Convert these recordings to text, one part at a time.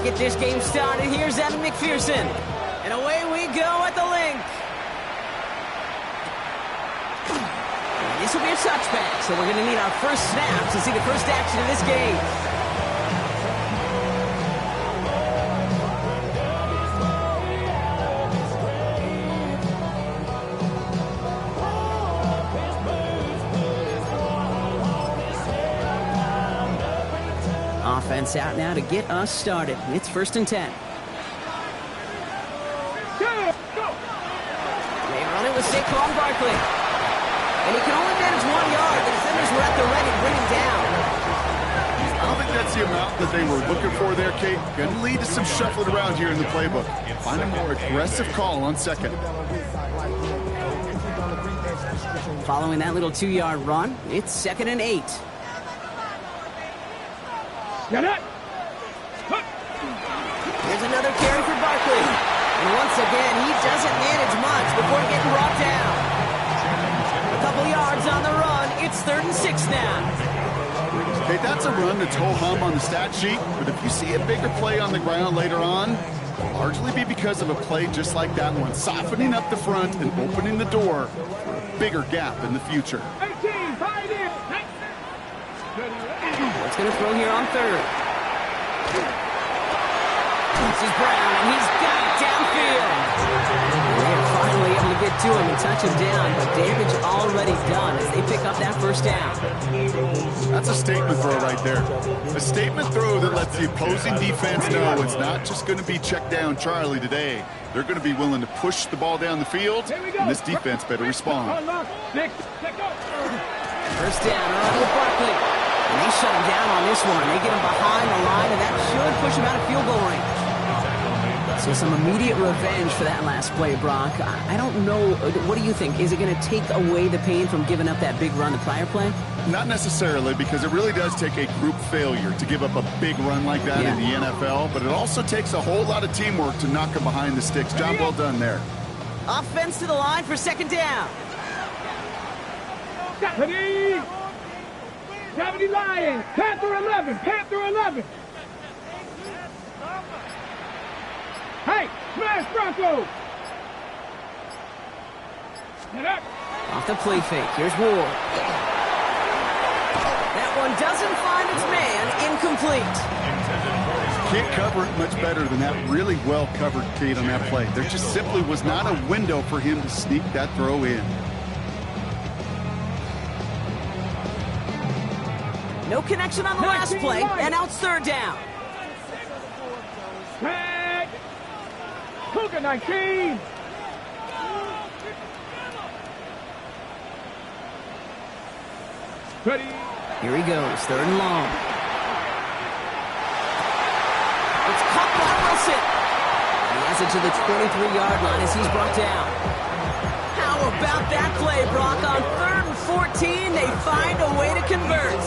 get this game started. Here's Evan McPherson. And away we go at the link. This will be a touchback, so we're going to need our first snaps to see the first action of this game. Offense out now to get us started. It's 1st and 10. They run it with Saquon Barkley. And he can only manage 1 yard. The defenders were at the ready to bring him down. I don't think that's the amount that they were looking for there, Kate. Going to lead to some shuffling around here in the playbook. Find a more aggressive call on second. Following that little 2-yard run, it's 2nd and 8. Here's another carry for Barkley. And once again, he doesn't manage much before getting brought down. A couple yards on the run. It's 3rd and 6 now. Okay, that's a run that's ho-hum on the stat sheet, but if you see a bigger play on the ground later on, it'll largely be because of a play just like that one, softening up the front and opening the door for a bigger gap in the future. What's going to throw here on 3rd? This is Brown, and he's got it downfield. They're finally able to get to him and touch him down, but damage already done as they pick up that first down. That's a statement throw right there. A statement throw that lets the opposing defense know it's not just going to be check down Charlie today. They're going to be willing to push the ball down the field, and this defense better respond. First down, around with Barkley. And they shut him down on this one. They get him behind the line, and that should push him out of field goal range. So some immediate revenge for that last play, Brock. I don't know. What do you think? Is it going to take away the pain from giving up that big run the prior play? Not necessarily, because it really does take a group failure to give up a big run like that in the NFL, but it also takes a whole lot of teamwork to knock him behind the sticks. Job well done there. Offense to the line for 2nd down. Deputy Lions, Panther 11, Panther 11. Hey, smash Bronco. Off the play fake, here's Ward. That one doesn't find its man, incomplete. Can't cover it much better than that really well covered Kate on that play. There just simply was not a window for him to sneak that throw in. No connection on the last play, and now it's 3rd down. Tag! Cougar 19! Ready? Here he goes, 3rd and long. It's caught by Wilson. He has it to the 23-yard line as he's brought down. How about that play, Brock? On 3rd and 14, they find a way to convert.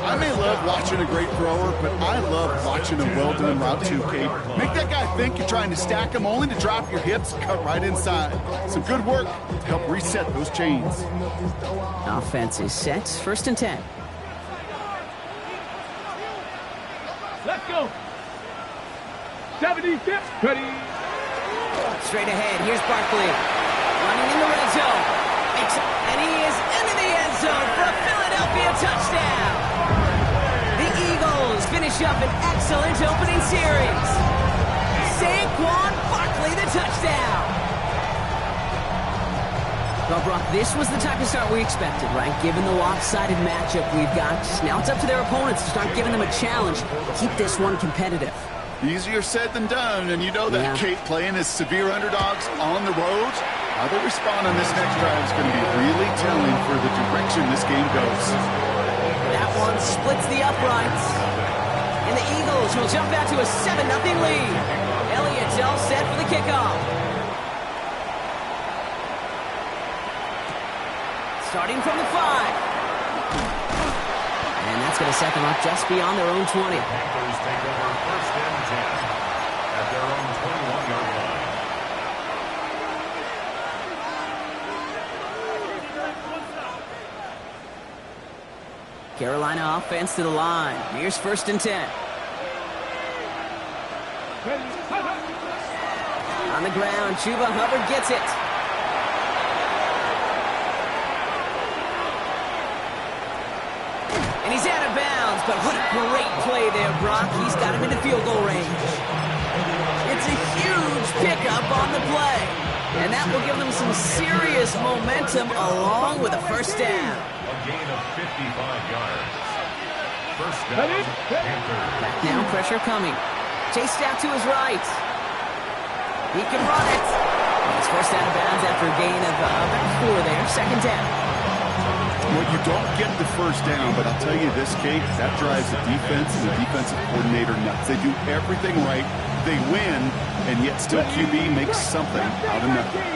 I may love watching a great thrower, but I love watching a well-done route too, Kate. Make that guy think you're trying to stack him only to drop your hips and cut right inside. Some good work to help reset those chains. Offense is set. 1st and 10. Let's go. 76. Ready. Straight ahead. Here's Barkley. Running in the red zone. And he is into the end zone for a Philadelphia touchdown. The Eagles finish up an excellent opening series. Saquon Barkley, the touchdown. Well, Brock, this was the type of start we expected, right? Given the lopsided matchup we've got. Now it's up to their opponents to start giving them a challenge. Keep this one competitive. Easier said than done, and you know that, Kate, playing as severe underdogs on the road, how they respond on this next drive is going to be really telling for the direction this game goes. That one splits the uprights. And the Eagles will jump out to a 7-0 lead. Elliott's all set for the kickoff. Starting from the 5. And that's going to set them up just beyond their own 20. Packers take over 1st and 10 at their own 21-yard line. Carolina offense to the line. Here's 1st and 10. On the ground, Chuba Hubbard gets it. And he's out of bounds, but what a great play there, Brock. He's got him into field goal range. It's a huge pickup on the play. And that will give them some serious momentum along with a first down. A gain of 55 yards. First down, Panthers. Back now, pressure coming. Chased out to his right. He can run it. He's forced out of bounds after a gain of about 4 there. Second down. Well, you don't get the first down, but I'll tell you this, Kate, that drives the defense and the defensive coordinator nuts. They do everything right. They win, and yet still QB makes something out of nothing.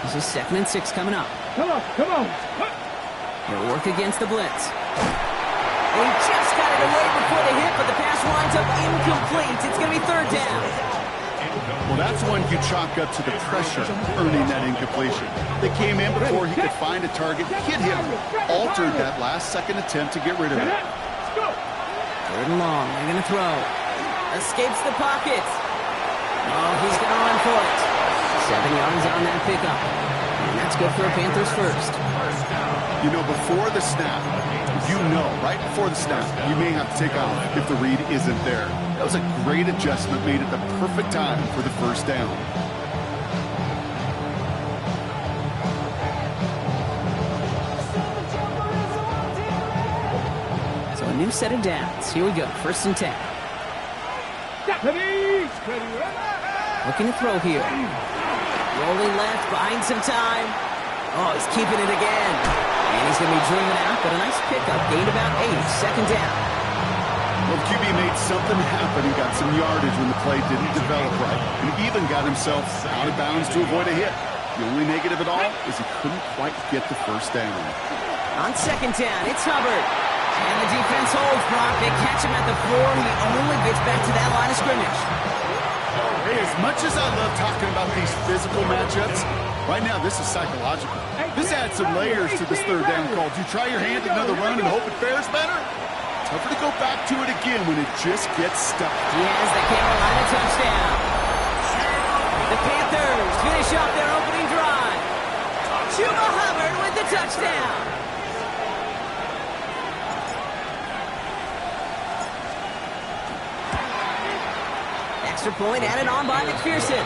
This is 2nd and 6 coming up. Come on, come on. He'll work against the blitz. And he just got it away before the hit, but the pass winds up incomplete. It's going to be 3rd down. Well, that's one you chalk up to the pressure earning that incompletion. They came in before he could find a target, hit him, altered that last-second attempt to get rid of it. 3rd and long. They're going to throw. Escapes the pocket. Oh, he's going to run for it. 7 yards on that pickup. And that's good for a Panthers first. You know, before the snap, right before the snap, you may have to take off if the read isn't there. That was a great adjustment made at the perfect time for the first down. So a new set of downs. Here we go. 1st and 10. Looking to throw here. Rolling left, buying some time. Oh, he's keeping it again. And he's going to be driven out, but a nice pickup. Gained about 8. 2nd down. Well, QB made something happen and got some yardage when the play didn't develop right, and even got himself out of bounds to avoid a hit. The only negative at all is he couldn't quite get the first down. On 2nd down, it's Hubbard. And the defense holds, Brock. They catch him at the 4. He only gets back to that line of scrimmage. Hey, as much as I love talking about these physical matchups, right now this is psychological. This adds some layers to this 3rd down call. Do you try your hand at another run and hope it fares better? Tougher to go back to it again when it just gets stuck. He has the Carolina touchdown. The Panthers finish up their opening drive. Chuba Hubbard with the touchdown. Extra point added on by McPherson.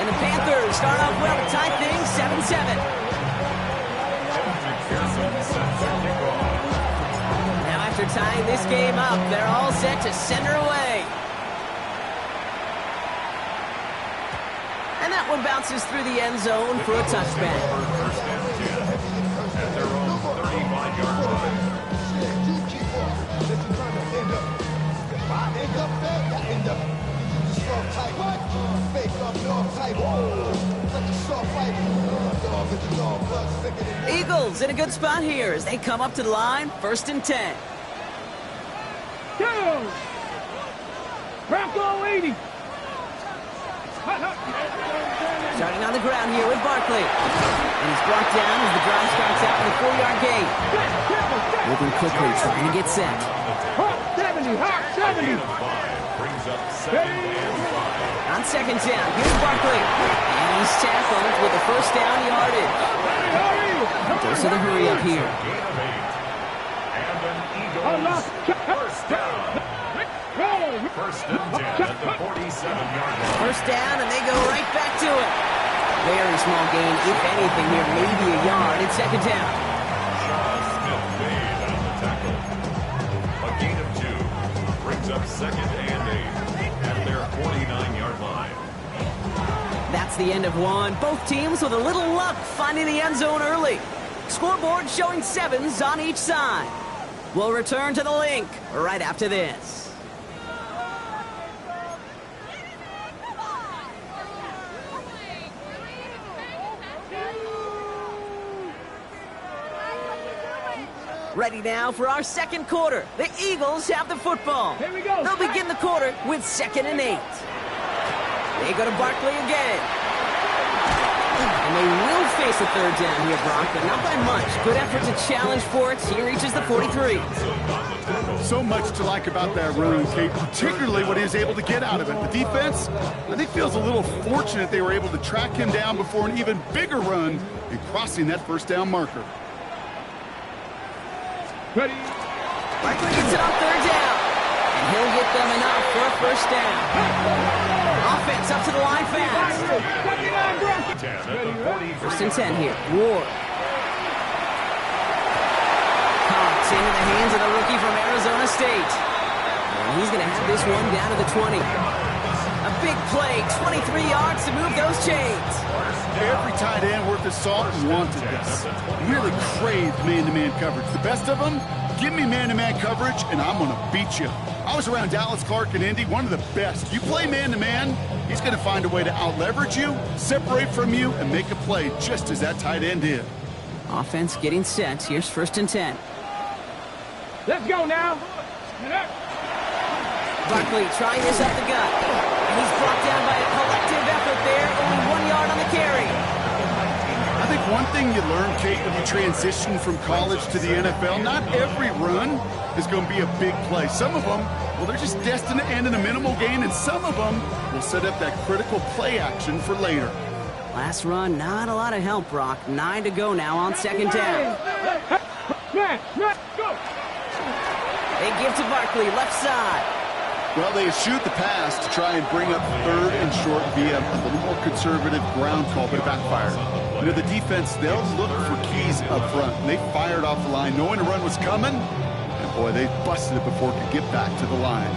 And the Panthers start off well to tie things 7-7. Now after tying this game up, they're all set to center away. And that one bounces through the end zone for a touchback. First and 10 at their own 35-yard line. Eagles in a good spot here as they come up to the line. 1st and 10. Go! Bronco 80. Starting on the ground here with Barkley. And he's brought down as the drive starts out for the 4-yard gain. Moving quickly, trying to get set. Hot 70, hot 70. Brings up 2nd and 5. On 2nd down, here's Barkley. And he's tackled with a first down yardage. Goes to the hurry up here. Gain of 8. And an Eagles first down. First and 10 at the 47-yard line. First down, and they go right back to it. Very small gain, if anything, here, maybe a yard. It's 2nd down. Smith made on the tackle. A gain of 2 brings up 2nd and 8 at their 49-yard line. That's the end of one. Both teams with a little luck finding the end zone early. Scoreboard showing 7s on each side. We'll return to the link right after this. Ready now for our second quarter. The Eagles have the football. Here we go. They'll begin the quarter with 2nd and 8. They go to Barkley again. And they will face a third down here, Brock, but not by much. Good effort to challenge for it. He reaches the 43. So much to like about that run, Kate, particularly what he was able to get out of it. The defense, I think, feels a little fortunate they were able to track him down before an even bigger run in crossing that first down marker. Ready. Barkley gets it on third down. And he'll get them enough for a first down. Offense up to the line fast. 1st and 10 here. Ward. Cox into the hands of the rookie from Arizona State. And he's going to have this one down to the 20. A big play, 23 yards to move those chains. Every tight end worth his salt wanted this. Really craved man-to-man coverage. The best of them, give me man-to-man coverage, and I'm going to beat you. I was around Dallas Clark and Indy, one of the best. You play man-to-man, he's going to find a way to out-leverage you, separate from you, and make a play just as that tight end did. Offense getting set. Here's 1st and 10. Let's go now. Barkley trying this up the gut. And he's brought down by a collective effort there. Only 1 yard on the carry. I think one thing you learn, Kate, when you transition from college to the NFL, not every run is going to be a big play. Some of them, well, they're just destined to end in a minimal gain, and some of them will set up that critical play action for later. Last run, not a lot of help, Brock. 9 to go now on 2nd down. Go. They give to Barkley, left side. Well, they eschewed the pass to try and bring up 3rd and short via a little more conservative ground call, but it backfired. You know, the defense, they'll look for keys up front. And they fired off the line knowing the run was coming. And, boy, they busted it before it could get back to the line.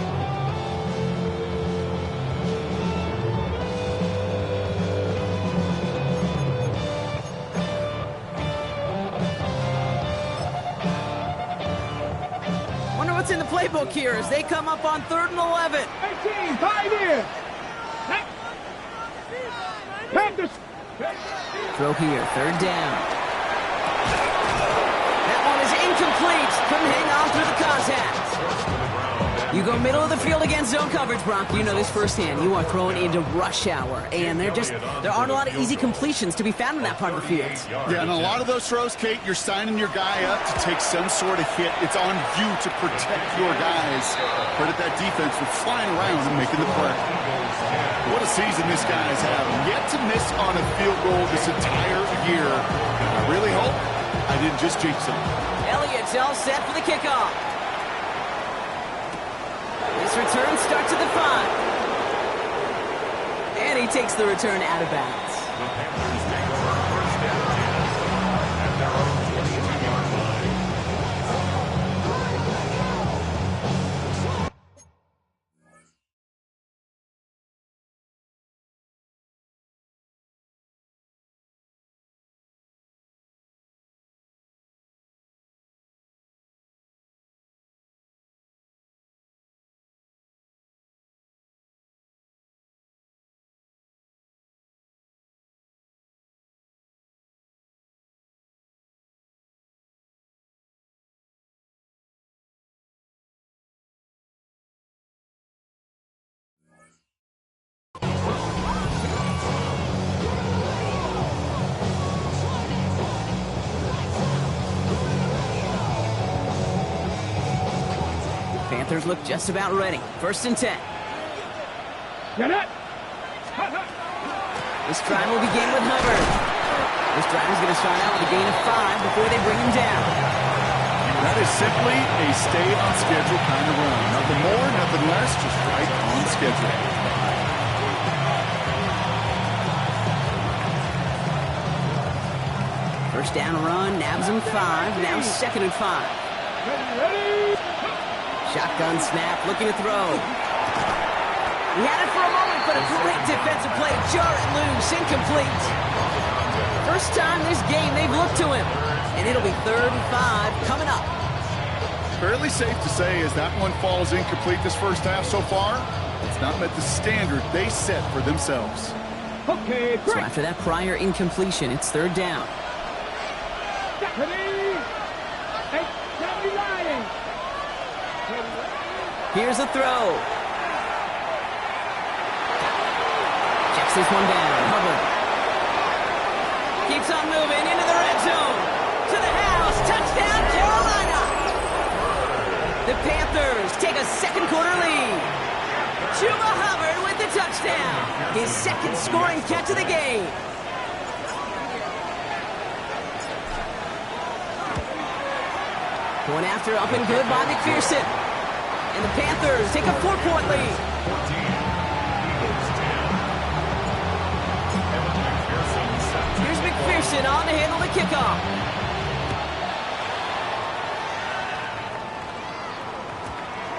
Wonder what's in the playbook here as they come up on 3rd and 11. 18, pioneer. Panthers. Throw here, 3rd down. That one is incomplete. Couldn't hang on through the contact. You go middle of the field against zone coverage, Brock. You know this firsthand. You are throwing into rush hour, and there aren't a lot of easy completions to be found in that part of the field. Yeah, and a lot of those throws, Kate, you're signing your guy up to take some sort of hit. It's on you to protect your guys. Credit that defense for flying around and making the play. What a season this guy has had. Yet to miss on a field goal this entire year. And I really hope I didn't just jinx him. Elliott's all set for the kickoff. This return starts at the 5. And he takes the return out of bounds. The Panthers take over 1st and 10 at their own 22-yard line. Panthers look just about ready. 1st and 10. Get it. This drive will begin with Hubbard. This drive is going to start out with a gain of 5 before they bring him down. That is simply a stay-on-schedule kind of run. Nothing more, nothing less, just right on schedule. First down run, nabs him 5, now 2nd and 5. Ready. Shotgun snap, looking to throw. He had it for a moment, but a great defensive play. Jar it loose, incomplete. First time this game they've looked to him. And it'll be 3rd and 5 coming up. Fairly safe to say as that one falls incomplete this first half so far, it's not met the standard they set for themselves. Okay, So great. after that prior incompletion, it's 3rd down. Ready. Hey, don't be lying. Here's a throw. Checks this one down. Hubbard. keeps on moving into the red zone. To the house. Touchdown, Carolina. The Panthers take a second quarter lead. Chuba Hubbard with the touchdown. His second scoring catch of the game. Going after up and good by McPherson. And the Panthers take a 4-point lead. 14. Eagles 10. Here's McPherson on to handle the kickoff.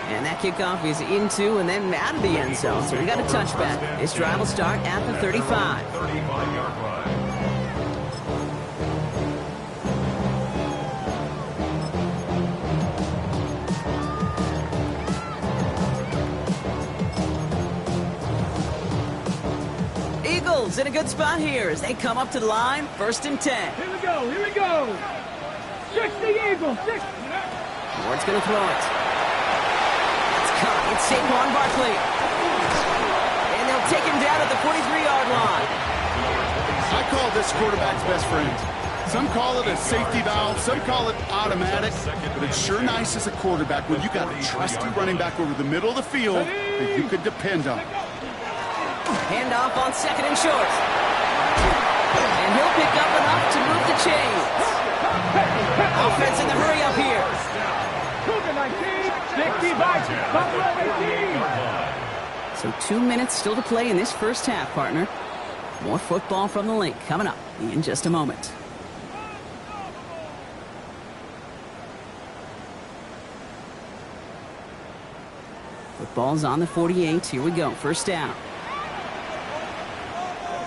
And that kickoff is into and then out of the end zone. So we got a touchback. This drive will start at the 35. 35-yard line. Eagles in a good spot here as they come up to the line. 1st and 10. Here we go, here we go. 60 Eagles, 60. Ward's going to throw it. It's caught. It's Saquon Barkley. And they'll take him down at the 43-yard line. I call this quarterback's best friend. Some call it a safety valve, some call it automatic, but it's sure nice as a quarterback when you got a trusty running back over the middle of the field that you could depend on. Handoff on 2nd and short. And he'll pick up enough to move the chains. Offense in the hurry up here. Cougar 19, 65, Buffalo 18. So 2 minutes still to play in this first half, partner. More football from the link coming up in just a moment. Football's on the 48. Here we go. First down.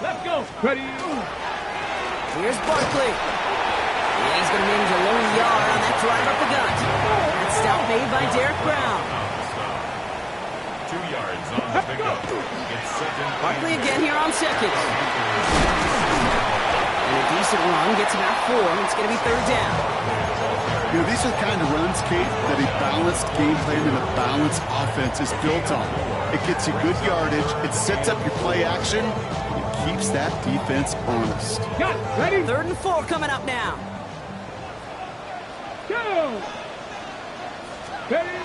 Let's go. Ready. Here's Barkley. Yeah, he's going to manage a lone yard on that drive up the gut. That stop made by Derek Brown. 2 yards on the pickup. It's second. Barkley again here on 2nd. And a decent run gets about 4. It's going to be 3rd down. You know, these are the kind of runs, Kate, that a balanced game plan and a balanced offense is built on. It gets you good yardage, it sets up your play action, it keeps that defense honest. Got it. Ready. 3rd and 4 coming up now. Go. Ready.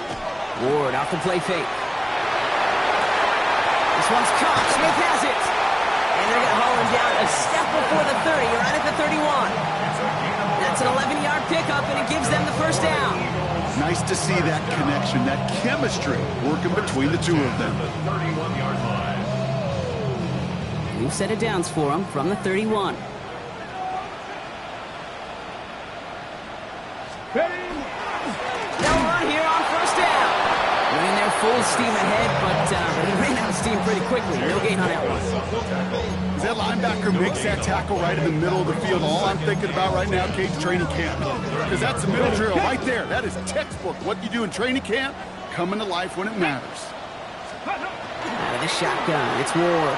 Ward off the play fake. This one's caught. Smith has it. And they're going to haul him down a step before the 30. You're right at the 31. That's an 11-yard pickup, and it gives them the first down. Nice to see that connection, that chemistry working between the two of them. The 31-yard line. New set of downs for them from the 31. Ready. They'll run here on first down. Running their full steam ahead, but he ran out of steam pretty quickly. No gain on that one. As that linebacker makes that tackle right in the middle of the field, all I'm thinking about right now, Kate, training camp. Because that's the middle drill right there. That is textbook. What you do in training camp, coming to life when it matters. Out of the shotgun, it's Ward.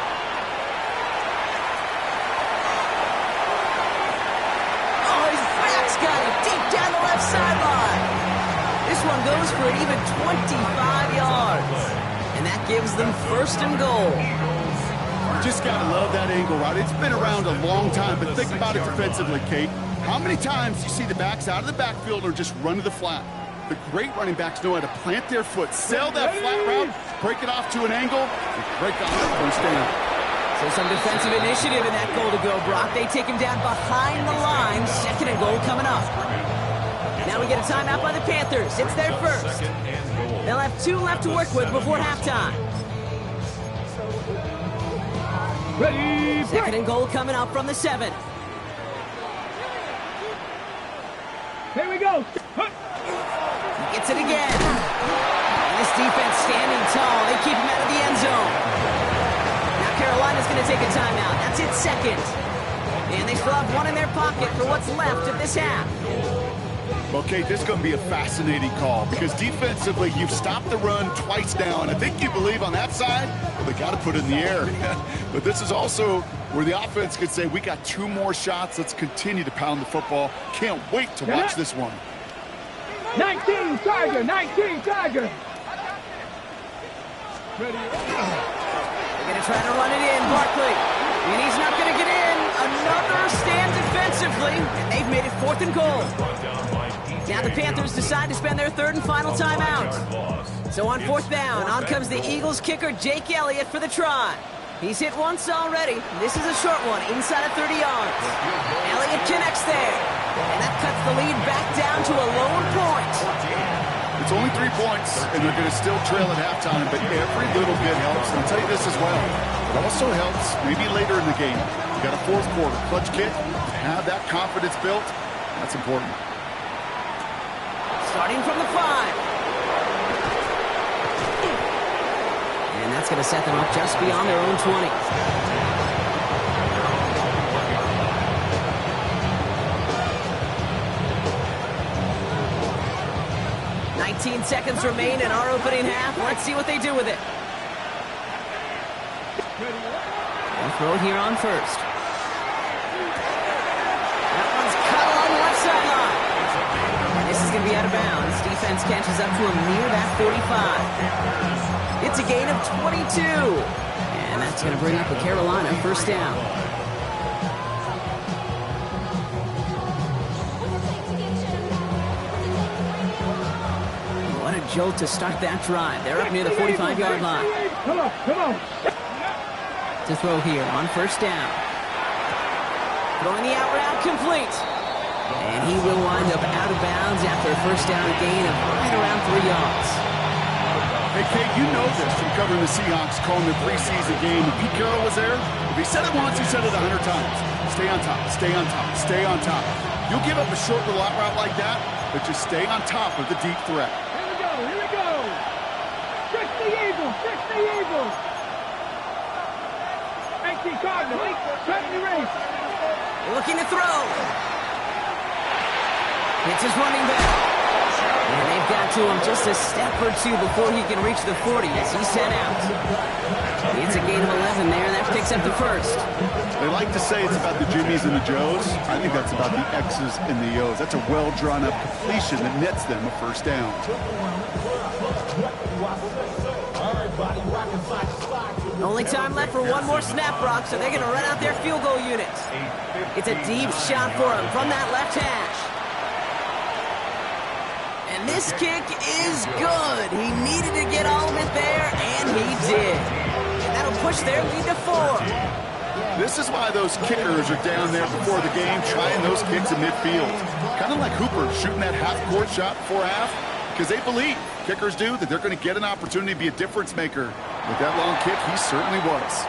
Oh, his back's got it deep down the left sideline. This one goes for an even 25 yards. And that gives them 1st and goal. Just got to love that angle, right? It's been around a long time, but think about it defensively, Kate. How many times you see the backs out of the backfield or just run to the flat? The great running backs know how to plant their foot, sail that flat route, break it off to an angle, and break off that first down. So some defensive initiative in that goal to go, Brock. They take him down behind the line. 2nd and goal coming up. Now we get a timeout by the Panthers. It's their first. They'll have 2 left to work with before halftime. Ready. 2nd and goal coming up from the 7. Here we go. He gets it again. And this defense standing tall. They keep him out of the end zone. Now Carolina's going to take a timeout. That's its 2nd. And they still have 1 in their pocket for what's left of this half. Well, Kate, this is going to be a fascinating call because defensively, you've stopped the run twice now, and I think you believe on that side, well, they got to put it in the air. But this is also where the offense could say, we got 2 more shots. Let's continue to pound the football. Can't wait to watch this one. 19 Tiger, 19 Tiger. Ready. They're going to try to run it in, Barkley. And he's not going to get in. Another stand defense. defensively, and they've made it 4th and goal. Brought down by PJ. Now the Panthers decide to spend their 3rd and final timeout. So on 4th down, on comes the Eagles kicker Jake Elliott for the try. He's hit once already. This is a short one, inside of 30 yards. Elliott connects there, and that cuts the lead back down to a lower point. It's only 3 points, and they're going to still trail at halftime, but every little bit helps. And I'll tell you this as well. It also helps maybe later in the game. You got a 4th quarter clutch kick, have that confidence built. That's important. Starting from the 5. And that's going to set them up just beyond their own 20. Seconds remain in our opening half. Let's see what they do with it. They'll throw it here on 1st. That one's cut along the left sideline. And this is going to be out of bounds. Defense catches up to him near that 45. It's a gain of 22. And that's going to bring up a Carolina 1st down. Jolt to start that drive. They're up near the 45-yard line. Come on. Deathrow here on 1st down. Throwing the out route complete. And he will wind up out of bounds after a 1st down gain of right around 3 yards. Hey, Kate, you know this from covering the Seahawks, calling the preseason game. If Pete Carroll was there, if he said it once, he said it 100 times. Stay on top, stay on top, stay on top. You'll give up a short little out route like that, but just stay on top of the deep threat. Here we go. Trick the Eagles. 18 Cardinals. Cut the race. Looking to throw. It's his running back. And they've got to him just a step or two before he can reach the 40 as he's sent out. It's a gain of 11 there, and that picks up the 1st. They like to say it's about the Jimmies and the Joes. I think that's about the X's and the O's. That's a well-drawn-up completion that nets them a 1st down. Only time left for one more snap, Brock, so they're going to run out their field goal unit. It's a deep shot for him from that left hash. And this kick is good. He needed to get all of it there, and he did. And that'll push their lead to 4. This is why those kickers are down there before the game, trying those kicks in midfield. Kind of like Hooper shooting that half-court shot before half, because they believe, kickers do, that they're going to get an opportunity to be a difference maker. With that long kick, he certainly was.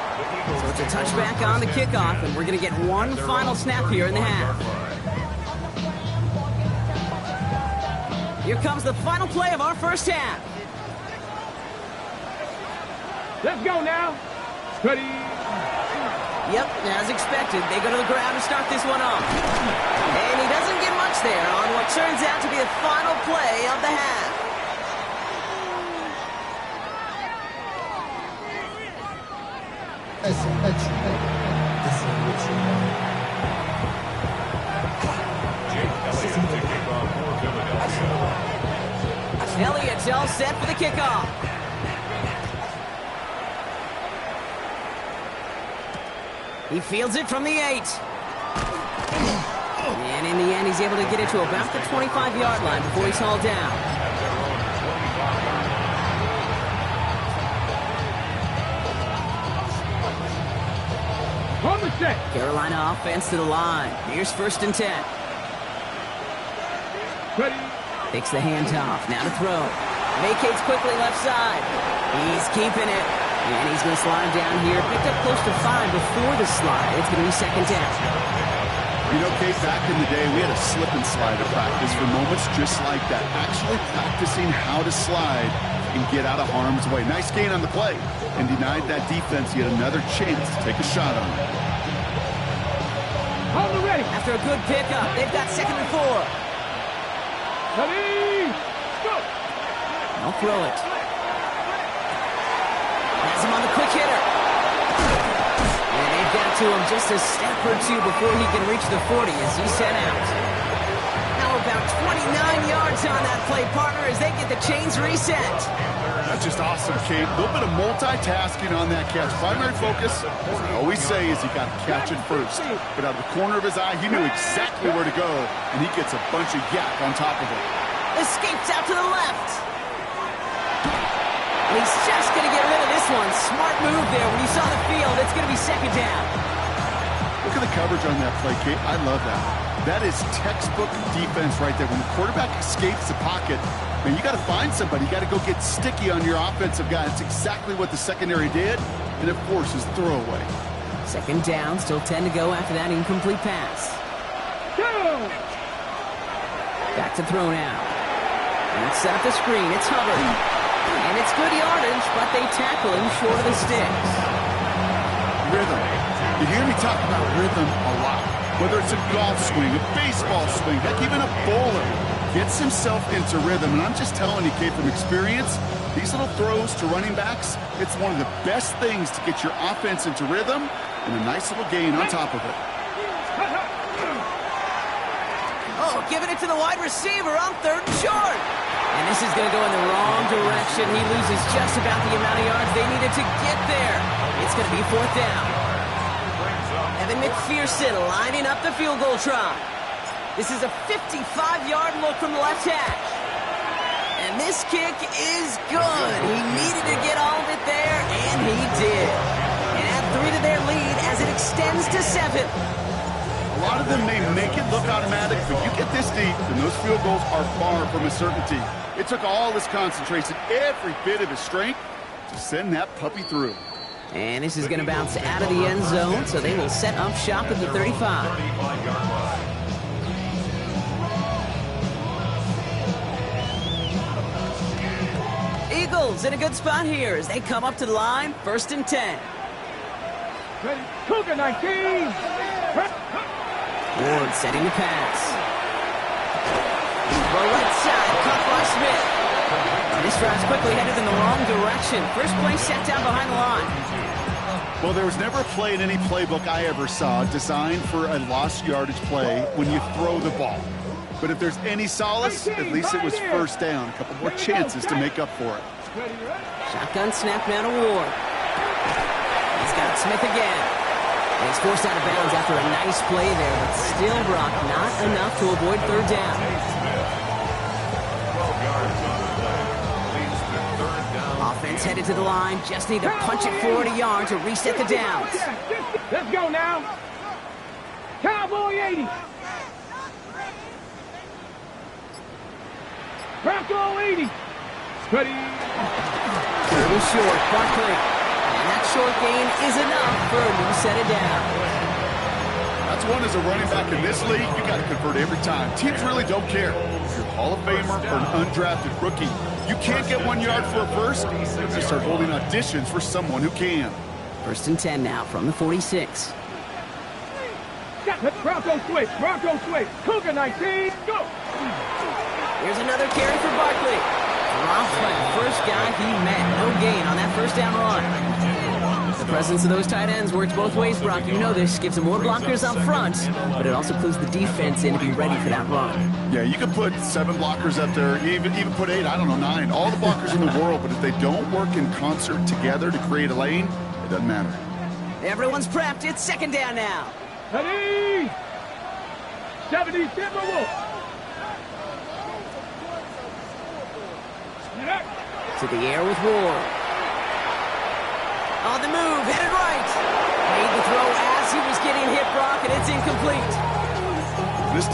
So it's a touchback on the kickoff, and we're going to get one final snap here in the half. Here comes the final play of our 1st half. Let's go now. Ready. Yep, as expected, they go to the ground to start this one off. And he doesn't get much there on what turns out to be the final play of the half. Elliott's all set for the kickoff. He fields it from the 8. And in the end, he's able to get it to about the 25-yard line before he's hauled down. Hold the set. Carolina offense to the line. Here's 1st and 10. Ready. Takes the handoff. Now to throw. Vacates quickly left side. He's keeping it. And he's going to slide down here. Picked up close to 5 before the slide. It's going to be 2nd down. You know, Kate, back in the day, we had a slip and slide at practice for moments just like that. Actually practicing how to slide and get out of harm's way. Nice gain on the play. And denied that defense yet another chance to take a shot on it. Hold the ready. After a good pickup, they've got 2nd and 4. Ready. Go. They'll throw it. Has him on the quick hitter. And they've got to him just a step or two before he can reach the 40 as he's sent out. How about 29 yards on that play, partner, as they get the chains reset. That's just awesome, Kate. A little bit of multitasking on that catch. Primary focus, as I always say, is you got to catch it first. But out of the corner of his eye, he knew exactly where to go, and he gets a bunch of yak on top of it. Escapes out to the left. And he's just going to get rid of this one. Smart move there. When you saw the field, it's going to be second down. Look at the coverage on that play, Kate. I love that. That is textbook defense right there. When the quarterback escapes the pocket, man, you got to find somebody. You got to go get sticky on your offensive guy. That's exactly what the secondary did, and it forces the throwaway. Second down, still 10 to go after that incomplete pass. Back to throw now. And it's set up the screen. It's Hubbard. And it's good yardage, but they tackle him short of the sticks. Rhythm. You hear me talk about rhythm a lot. Whether it's a golf swing, a baseball swing, heck, even a bowler gets himself into rhythm. And I'm just telling you, Kate, from experience, these little throws to running backs, it's one of the best things to get your offense into rhythm and a nice little gain on top of it. Oh, giving it to the wide receiver on third and short. And this is going to go in the wrong direction. He loses just about the amount of yards they needed to get there. It's going to be fourth down. Evan McPherson lining up the field goal try. This is a 55-yard look from the left hash. And this kick is good. He needed to get all of it there, and he did. And add 3 to their lead as it extends to 7. A lot of them may make it look automatic, but you get this deep, and those field goals are far from a certainty. It took all his concentration, every bit of his strength, to send that puppy through. And this is going to bounce out of the end zone, so they will set up shop at the 35. Eagles in a good spot here as they come up to the line, 1st and 10. Ready, Cougar 19. Ward setting the pass. The right side, caught by Smith. And this drive's quickly headed in the wrong direction. First play set down behind the line. Well, there was never a play in any playbook I ever saw designed for a lost yardage play when you throw the ball. But if there's any solace, at least it was first down. A couple more chances to make up for it. Shotgun snap now to Ward. He's got Smith again. And he's forced out of bounds after a nice play there, but still, Brock, not enough to avoid third down. 12 yards on the play. Leads to third down. Offense headed to the line. Just need to punch it forward a yard to reset the downs. Let's go now. Cowboy 80. Bronco 80. Ready. Third and short, Barkley. And that short gain is enough for a new set of downs. That's one as a running back in this league, you got to convert every time. Teams really don't care. If you're a Hall of Famer or an undrafted rookie, you can't get 1 yard for a first, you start holding auditions for someone who can. 1st and 10 now from the 46. Bronco switch. Bronco switch. Cougar 19. Go. Here's another carry for Barkley. Dropped by the first guy he met. No gain on that first down run. The presence of those tight ends works both ways, Brock. You know this. Gives them more blockers up front, but it also clues the defense in to be ready for that run. Yeah, you can put 7 blockers up there, even put 8, I don't know, 9. All the blockers in the world, but if they don't work in concert together to create a lane, it doesn't matter. Everyone's prepped. It's second down now. Ready. 70 Timberwolves. To the air with Ward. On the move, headed right. Made the throw as he was getting hit, Brock, and it's incomplete. This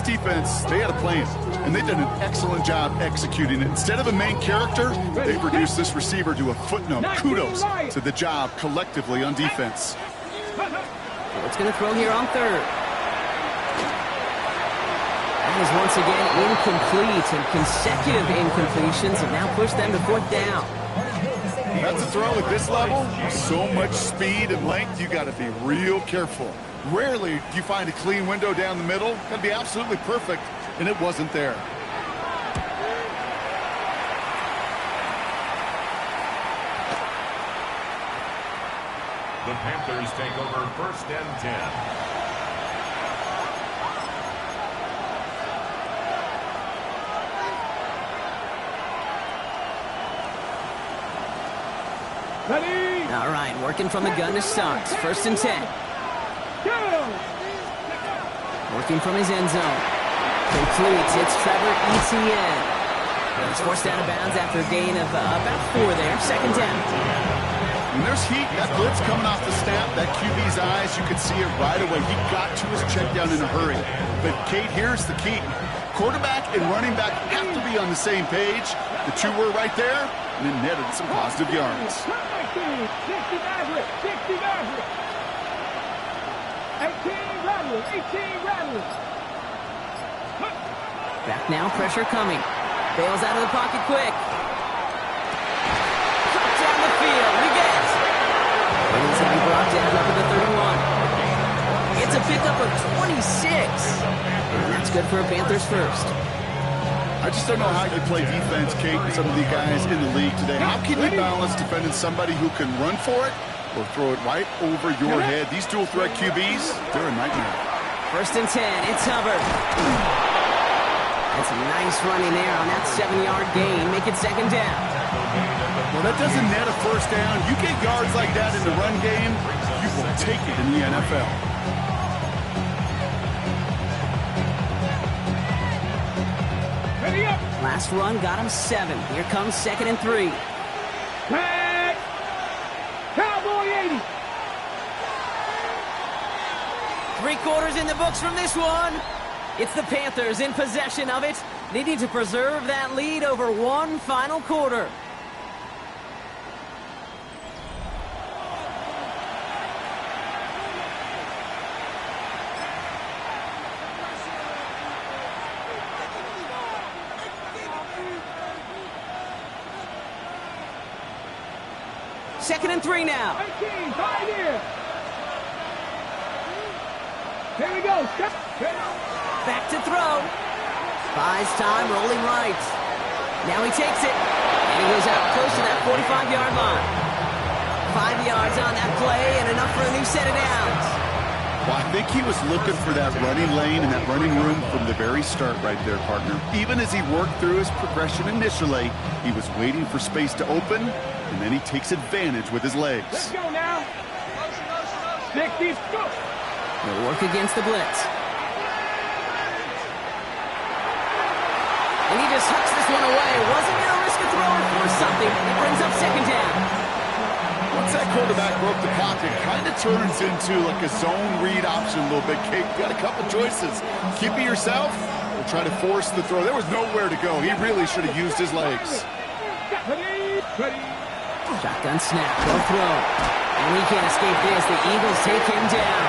defense, they had a plan, and they've done an excellent job executing it. Instead of a main character, they've reduced this receiver to a footnote. Kudos to the job collectively on defense. What's going to throw here on third? That is once again incomplete, and consecutive incompletions have now pushed them to fourth down. That's a throw at this level. So much speed and length, you got to be real careful. Rarely do you find a clean window down the middle. Got to be absolutely perfect, and it wasn't there. The Panthers take over 1st and 10. Ready? All right, working from the gun to start. 1st and 10. Go! Working from his end zone. Completes. It's Trevor Etienne. He's forced out of bounds after a gain of about 4 there. 2nd down. When there's heat, that blitz coming off the snap, that QB's eyes, you could see it right away. He got to his check down in a hurry. But, Kate, here's the key. Quarterback and running back have to be on the same page. The two were right there, and it netted some positive yards. 60 Radley, 60 Radley. 18 Radley, 18 Radley. Back now, pressure coming. Bails out of the pocket quick. Cut down the field. We get it. He's going to be brought down up at the 31. It's a pickup of 26. And that's good for a Panthers first. I just don't know how you play defense, Kate, and some of the guys in the league today. How can you balance defending somebody who can run for it or throw it right over your head? These dual threat QBs, they're a nightmare. 1st and 10. It's Hubbard. That's a nice running there on that 7-yard gain. Make it 2nd down. Well, that doesn't net a 1st down. You get yards like that in the run game, you will take it in the NFL. Ready up. Last run got him 7. Here comes 2nd and 3. Tag. Cowboy 80. 3 quarters in the books from this one. It's the Panthers in possession of it. They need to preserve that lead over one final quarter. Second and 3 now. 18, 5 here. Here we go. Back to throw. Buys time, rolling right. Now he takes it. And he goes out close to that 45-yard line. 5 yards on that play and enough for a new set of downs. Well, I think he was looking for that running lane and that running room from the very start right there, partner. Even as he worked through his progression initially, he was waiting for space to open, and then he takes advantage with his legs. Let's go now. 60, go. They'll work against the blitz. And he just hucks this one away. Wasn't going to risk a throw or force something. It brings up 2nd down. Once that quarterback broke the pocket, kind of turns into like a zone read option a little bit. Kate, you got a couple choices. Keep it yourself or try to force the throw. There was nowhere to go. He really should have used his legs. Ready. Shotgun snap, go throw. And he can't escape this. The Eagles take him down.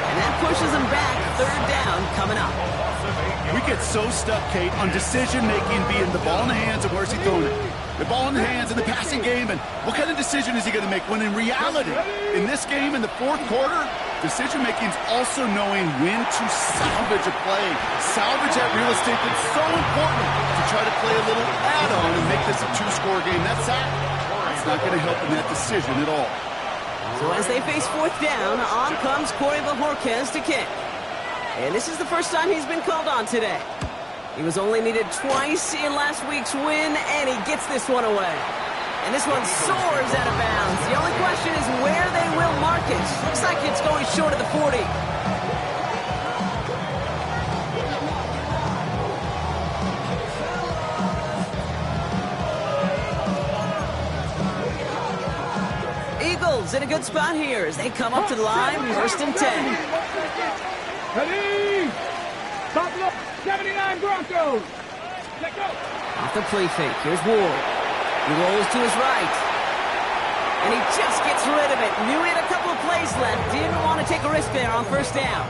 And that pushes him back. 3rd down coming up. We get so stuck, Kate, on decision-making being the ball in the hands and where's he throwing it. The ball in the hands in the passing game, and what kind of decision is he going to make? When in reality, in this game, in the 4th quarter, decision-making is also knowing when to salvage a play. Salvage that real estate that's so important to try to play a little add-on and make this a 2-score game. That's not going to help in that decision at all. So as they face 4th down, on comes Corey Bajorquez to kick. And this is the first time he's been called on today. He was only needed twice in last week's win, and he gets this one away. And this one soars out of bounds. The only question is where they will mark it. Looks like it's going short of the 40. Eagles in a good spot here as they come up to the line, 1st and 10. Ready. Buffalo 79 Broncos. Let go. Off the play fake. Here's Ward. He rolls to his right. And he just gets rid of it. Knew he had a couple of plays left. Didn't want to take a risk there on 1st down.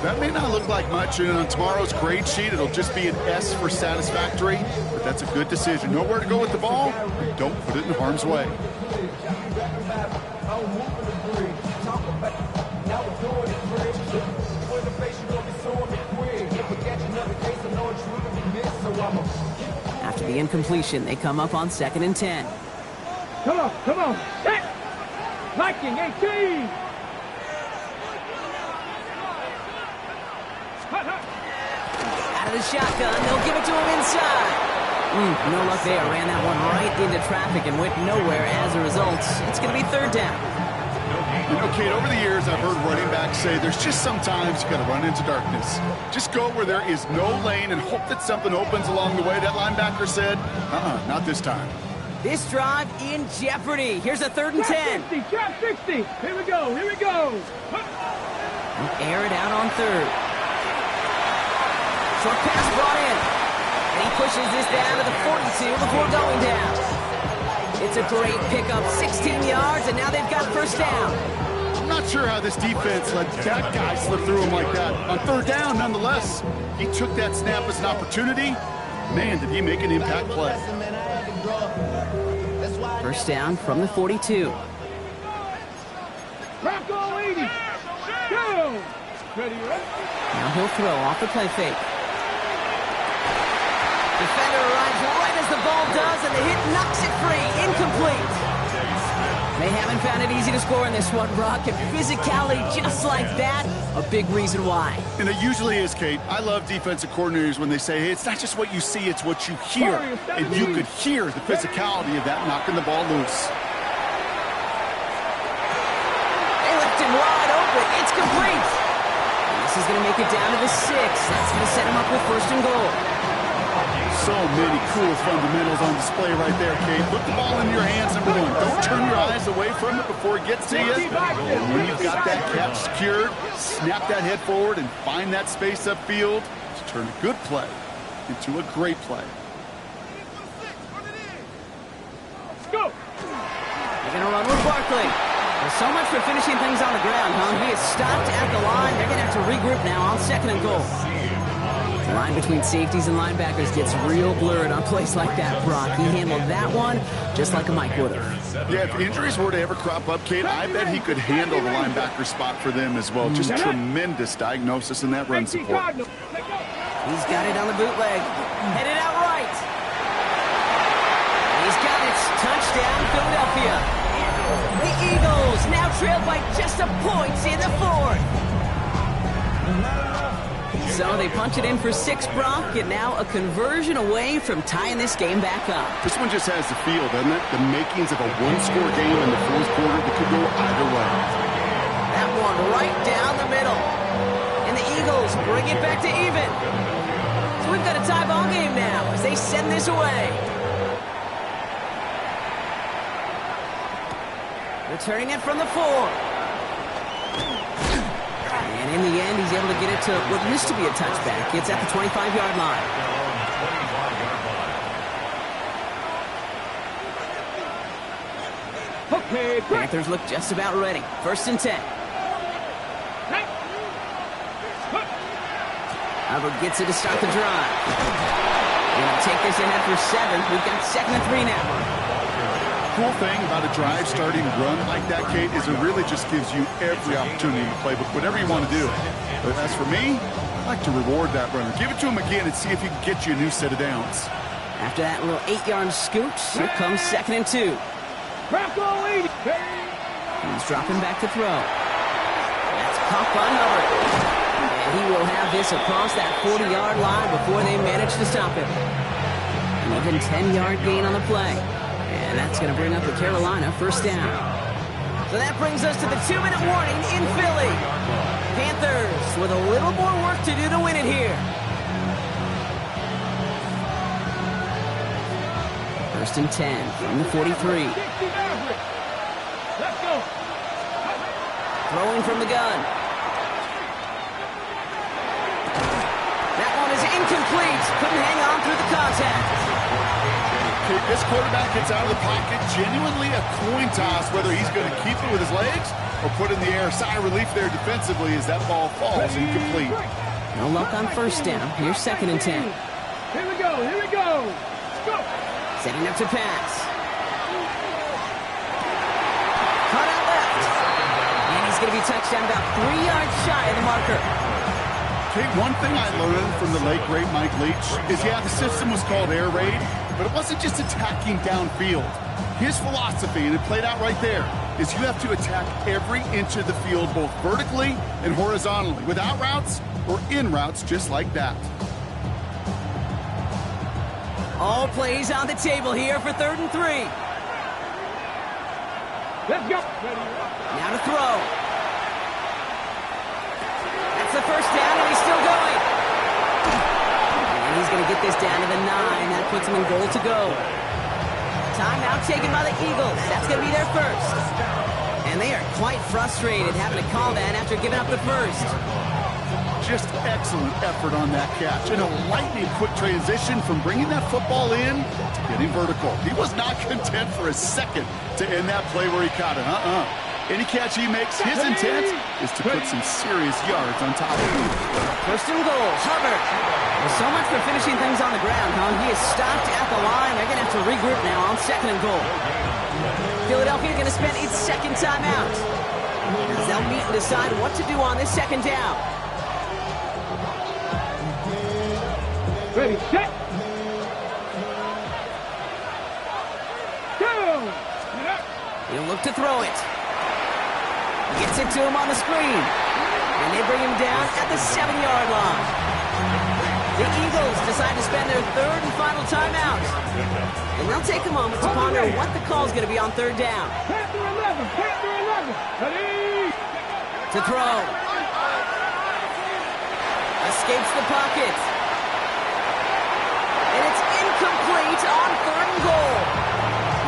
That may not look like much, and on tomorrow's grade sheet, it'll just be an S for satisfactory, but that's a good decision. Know where to go with the ball, and don't put it in harm's way. After the incompletion, they come up on 2nd and 10. Come on. Set. Viking 18. Out of the shotgun, they'll give it to him inside. No luck there. Ran that one right into traffic and went nowhere as a result. It's going to be third down. You know, Kate, over the years, I've heard running backs say there's just sometimes you got to run into darkness. Just go where there is no lane and hope that something opens along the way. That linebacker said, not this time. This drive in jeopardy. Here's a 3rd and 10. 60, trap 60. Here we go, here we go. Air it out on 3rd. Short pass brought in. And he pushes this down to the 42 before going down. It's a great pickup, 16 yards, and now they've got first down. I'm not sure how this defense let that guy slip through him like that. On 3rd down, nonetheless, he took that snap as an opportunity. Man, did he make an impact play. First down from the 42. Rocco 80. Go. Ready, ready. Now he'll throw off the play fake. Defender arrives right as the ball does, and the hit knocks it free. Incomplete. They haven't found it easy to score in this one, Brock, and physicality just like that, a big reason why. And it usually is, Kate. I love defensive coordinators when they say, hey, it's not just what you see, it's what you hear. And you could hear the physicality of that knocking the ball loose. They left him wide open. It's complete. And this is going to make it down to the 6. That's going to set him up with 1st and goal. So many cool fundamentals on display right there, Kate. Put the ball in your hands, number 1. Don't turn your eyes away from it before it gets to you. And when you've got that catch secured, snap that head forward and find that space upfield to turn a good play into a great play. Let's go. They're going to run with Barkley. Well, so much for finishing things on the ground, huh? He is stopped at the line. They're going to have to regroup now on 2nd and goal. The line between safeties and linebackers gets real blurred on plays like that, Brock. He handled that one just like a Mike would have. Yeah, if injuries were to ever crop up, Kate, I bet he could handle the linebacker spot for them as well. Just tremendous diagnosis in that run support. He's got it on the bootleg. Headed out right. He's got it. Touchdown, Philadelphia. The Eagles now trailed by just a point in the 4th. So they punch it in for 6, Brock, and now a conversion away from tying this game back up. This one just has the feel, doesn't it? The makings of a one-score game in the 4th quarter that could go either way. That one right down the middle. And the Eagles bring it back to even. So we've got a tie ball game now as they send this away. Returning it from the 4. And in the end, he's able to get it to what used to be a touchback. It's at the 25-yard line. Okay, Panthers look just about ready. 1st and 10. Hubbard gets it to start the drive. They're going to take this ahead for 7. We've got 2nd and 3 now. Cool thing about a drive starting run like that, Kate, is it really just gives you every opportunity to play whatever you want to do. But as for me, I like to reward that runner. Give it to him again and see if he can get you a new set of downs. After that little 8-yard scoot, here comes 2nd and 2. He's dropping back to throw. That's caught by Hubbard. And he will have this across that 40-yard line before they manage to stop him. An even 10-yard gain on the play. And that's going to bring up the Carolina 1st down. So that brings us to the 2-minute warning in Philly. Panthers with a little more work to do to win it here. 1st and 10 from the 43. Let's go. Throwing from the gun. That one is incomplete. Couldn't hang on through the contact. This quarterback gets out of the pocket, genuinely a coin toss, whether he's going to keep it with his legs or put it in the air. Sigh of relief there defensively as that ball falls incomplete. No luck on 1st down. Here's 2nd and 10. Here we go, here we go. Let's go. Setting up to pass. Cut out left. And he's going to be touched down about 3 yards shy of the marker. Okay, one thing I learned from the late, great Mike Leach is, yeah, the system was called air raid, but it wasn't just attacking downfield. His philosophy, and it played out right there, is you have to attack every inch of the field, both vertically and horizontally, with out routes or in routes just like that. All plays on the table here for 3rd and 3. Let's go. Now to throw. That's the first down, and he's still going. And he's going to get this down to the 9. That puts him in goal to go. Timeout taken by the Eagles. That's going to be their first. And they are quite frustrated having to call that after giving up the first. Just excellent effort on that catch. And a lightning quick transition from bringing that football in to getting vertical. He was not content for a second to end that play where he caught it. Any catch he makes, his intent is to put some serious yards on top of it. First and goal, Hubbard. Well, so much for finishing things on the ground, huh? He is stopped at the line. They're going to have to regroup now on 2nd and goal. Philadelphia going to spend its second timeout, as they'll meet and decide what to do on this 2nd down. Ready, set. Go. He'll look to throw it. He gets it to him on the screen. And they bring him down at the 7-yard line. The Eagles decide to spend their 3rd and final timeout. And they'll take a moment to ponder what the call is going to be on 3rd down. Panther 11. Panther 11. Ready. To throw. Escapes the pocket. And it's incomplete on 3rd and goal.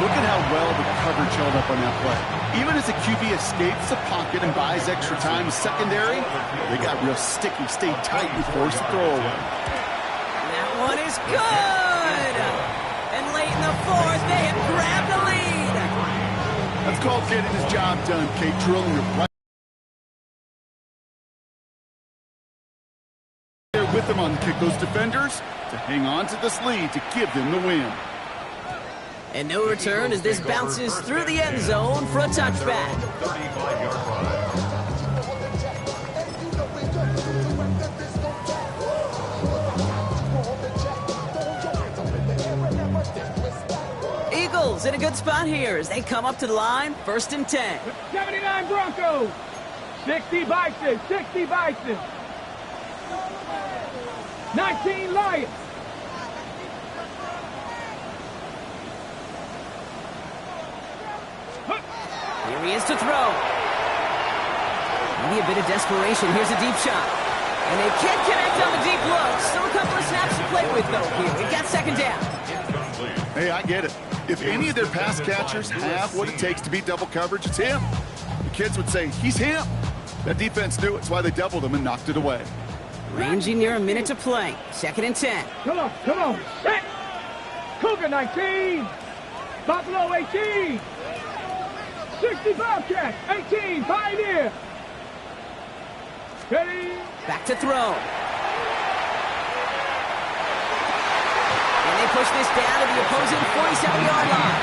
Look at how well the coverage held up on that play. Even as the QB escapes the pocket and buys extra time secondary, they got real sticky, stayed tight, and forced the throw away. That one is good. And late in the 4th, they have grabbed the lead. That's called getting his job done, Kate. Drilling it right there with them on the kick. Those defenders to hang on to this lead to give them the win. And no return as this bounces through the end zone for a touchback. 35-yard Eagles in a good spot here as they come up to the line, 1st and 10. 79 Broncos. 60 Bison. 60 Bison. 19 Lions. Here he is to throw. Maybe a bit of desperation. Here's a deep shot. And they can't connect on the deep look. Still a couple of snaps to play with, though, here. We've got 2nd down. Hey, I get it. If any of their pass catchers have what it takes to beat double coverage, it's him. The kids would say, he's him. That defense knew it. It's why they doubled him and knocked it away. Ranging near a minute to play. 2nd and 10. Come on, come on. Set. Cougar 19. Buffalo 18. 60 Bobcats. 18 Pioneer. Ready. Back to throw. And they push this down to the opposing 47-yard line.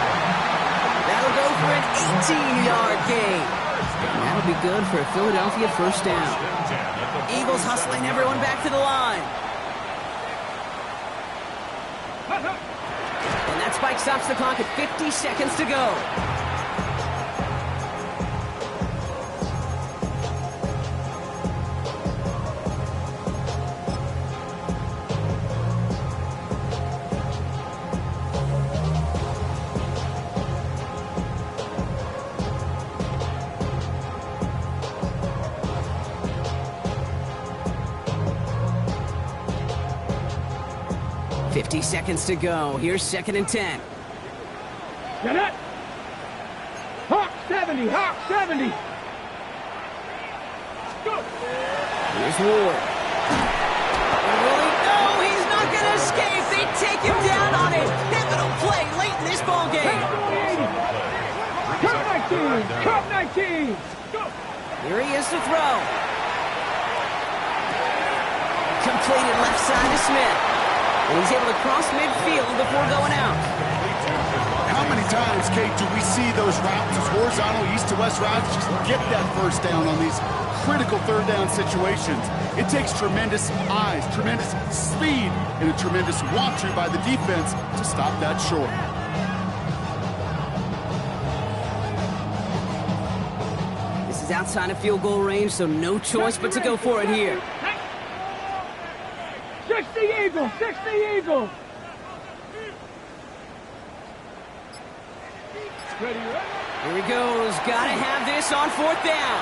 That'll go for an 18-yard gain. And that'll be good for a Philadelphia 1st down. Eagles hustling everyone back to the line. And that spike stops the clock at 50 seconds to go. Seconds to go. Here's 2nd and 10. Get it. Hawk 70. Hawk 70. Go. Here's Ward. Really? No, he's not going to escape. They take him down on a pivotal play late in this ball game. Cup 19. Cup 19. Go. Here he is to throw. Completed left side to Smith. And he's able to cross midfield before going out. How many times, Kate, do we see those routes, those horizontal east-to-west routes, just get that 1st down on these critical 3rd down situations? It takes tremendous eyes, tremendous speed, and a tremendous want-to by the defense to stop that short. This is outside of field goal range, so no choice but to go for it here. 60 Eagles. 60 Eagles. Here he goes. Gotta have this on 4th down.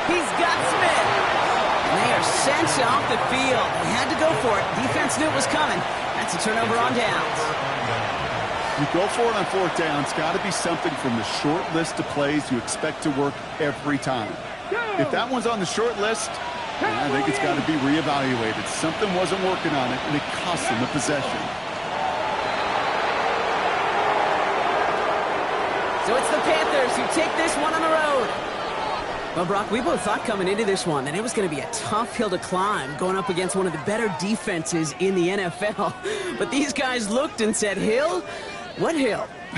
He's got Smith. And they are sent off the field. They had to go for it. Defense knew it was coming. That's a turnover on downs. You go for it on 4th down. It's got to be something from the short list of plays you expect to work every time. If that one's on the short list, I think it's got to be reevaluated. Something wasn't working on it, and it cost them the possession. So it's the Panthers who take this one on the road. Well, Brock, we both thought coming into this one that it was going to be a tough hill to climb going up against one of the better defenses in the NFL. But these guys looked and said, Hill? What hill?